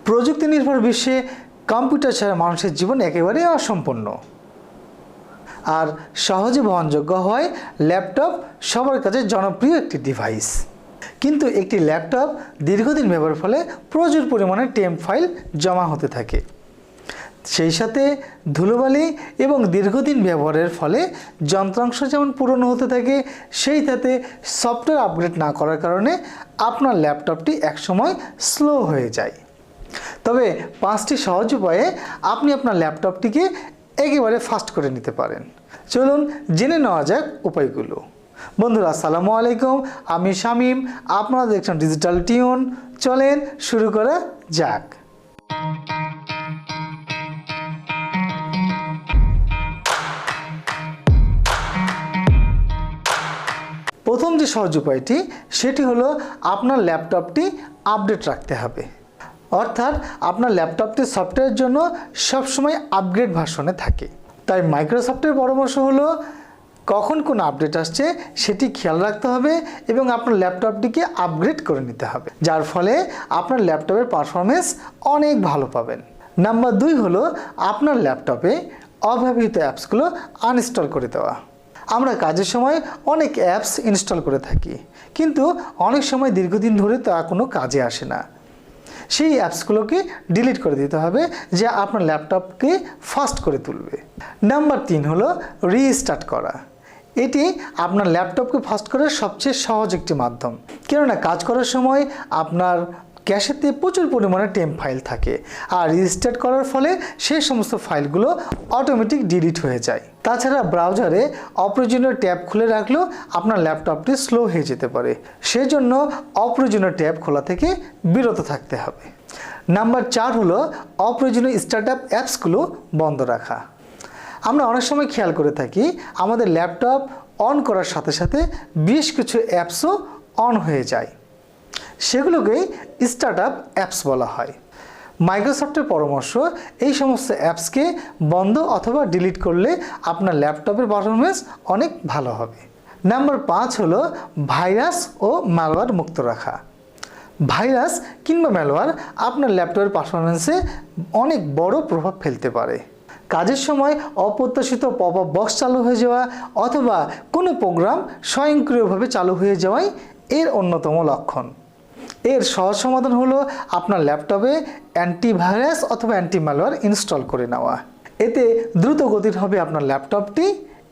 প্রযুক্তি নির্ভর বিশ্বে কম্পিউটার ছাড়া মানুষের জীবন একেবারেই অসম্পূর্ণ। আর সহজে বহনযোগ্য হয় ল্যাপটপ সবার কাছে জনপ্রিয় একটি ডিভাইস। কিন্তু একটি ল্যাপটপ দীর্ঘদিন ব্যবহারের ফলে প্রচুর পরিমাণে টেম্প ফাইল জমা হতে থাকে। সেই সাথে ধুলোবালি এবং দীর্ঘদিন ব্যবহারের ফলে যন্ত্রাংশ যেমন পুরনো হতে থাকে, সেই সাথে সফটওয়্যার আপগ্রেড না করার কারণে আপনার ল্যাপটপটি একসময় স্লো হয়ে যায়। তবে 5টি সহজ উপায়ে আপনি আপনার ল্যাপটপটিকে একেবারে ফাস্ট করে নিতে পারেন। চলুন জেনে নেওয়া যাক উপায়গুলো। বন্ধুরা, আসসালামু আলাইকুম, আমি শামীম, আপনারা দেখছেন ডিজিটাল টিউন। চলেন শুরু করা যাক। প্রথম যে সহজ উপায়টি সেটি হলো আপনার ল্যাপটপটি আপডেট রাখতে হবে। অর্থাৎ আপনার ল্যাপটপটি সফটওয়্যারের জন্য সবসময় আপগ্রেড ভার্সনে থাকে। তাই মাইক্রোসফটের পরামর্শ হলো কখন কোন আপডেট আসছে সেটি খেয়াল রাখতে হবে এবং আপনার ল্যাপটপটিকে আপগ্রেড করে নিতে হবে, যার ফলে আপনার ল্যাপটপের পারফরমেন্স অনেক ভালো পাবেন। নাম্বার 2 হলো আপনার ল্যাপটপে অব্যবহৃত অ্যাপসগুলো আনইনস্টল করে দেওয়া। আমরা কাজের সময় অনেক অ্যাপস ইনস্টল করে থাকি, কিন্তু অনেক সময় দীর্ঘদিন ধরে তা কোনো কাজে আসে না। সেই অ্যাপসগুলোকে ডিলিট করে দিতে হবে, যা আপনার ল্যাপটপকে ফাস্ট করে তুলবে। নাম্বার 3 হলো রিস্টার্ট করা। এটি আপনার ল্যাপটপকে ফাস্ট করার সবচেয়ে সহজ একটি মাধ্যম, কেননা কাজ করার সময় আপনার ক্যাশেতে প্রচুর পরিমাণে টেম্প ফাইল থাকে, আর রিস্টার্ট করার ফলে সেই সমস্ত ফাইলগুলো অটোমেটিক ডিলিট হয়ে যায়। তাছাড়া ব্রাউজারে অপ্রয়োজনীয় ট্যাব খুলে রাখলেও আপনার ল্যাপটপটি স্লো হয়ে যেতে পারে, সেজন্য অপ্রয়োজনীয় ট্যাব খোলা থেকে বিরত থাকতে হবে। নাম্বার 4 হলো অপ্রয়োজনীয় স্টার্টআপ অ্যাপসগুলো বন্ধ রাখা। আমরা অনেক সময় খেয়াল করে থাকি আমাদের ল্যাপটপ অন করার সাথে সাথে বেশ কিছু অ্যাপসও অন হয়ে যায়, সেগুলোকেই স্টার্টআপ অ্যাপস বলা হয়। মাইক্রোসফটের পরামর্শ এই সমস্ত অ্যাপসকে বন্ধ অথবা ডিলিট করলে আপনার ল্যাপটপের পারফরমেন্স অনেক ভালো হবে। নাম্বার 5 হলো ভাইরাস ও ম্যালওয়্যার মুক্ত রাখা। ভাইরাস কিংবা ম্যালওয়্যার আপনার ল্যাপটপের পারফরমেন্সে অনেক বড় প্রভাব ফেলতে পারে। কাজের সময় অপ্রত্যাশিত পপ আপ বক্স চালু হয়ে যাওয়া অথবা কোনো প্রোগ্রাম স্বয়ংক্রিয়ভাবে চালু হয়ে যাওয়াই এর অন্যতম লক্ষণ। এর সহজ সমাধান হলো আপনার ল্যাপটপে অ্যান্টিভাইরাস অথবা অ্যান্টি ম্যালওয়্যার ইনস্টল করে নেওয়া। এতে দ্রুত গতির হবে আপনার ল্যাপটপটি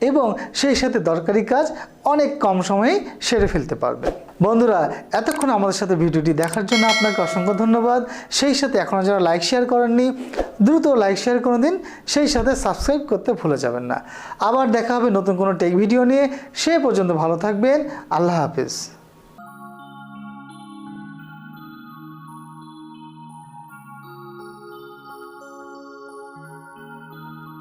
এবং সেই সাথে দরকারি কাজ অনেক কম সময়ে সেরে ফেলতে পারবেন। বন্ধুরা, এতক্ষণ আমাদের সাথে ভিডিওটি দেখার জন্য আপনাকে অসংখ্য ধন্যবাদ। সেই সাথে এখনও যারা লাইক শেয়ার করেননি, দ্রুত লাইক শেয়ার করে দিন। সেই সাথে সাবস্ক্রাইব করতে ভুলে যাবেন না। আবার দেখা হবে নতুন কোনো টেক ভিডিও নিয়ে। সে পর্যন্ত ভালো থাকবেন। আল্লাহ হাফেজ।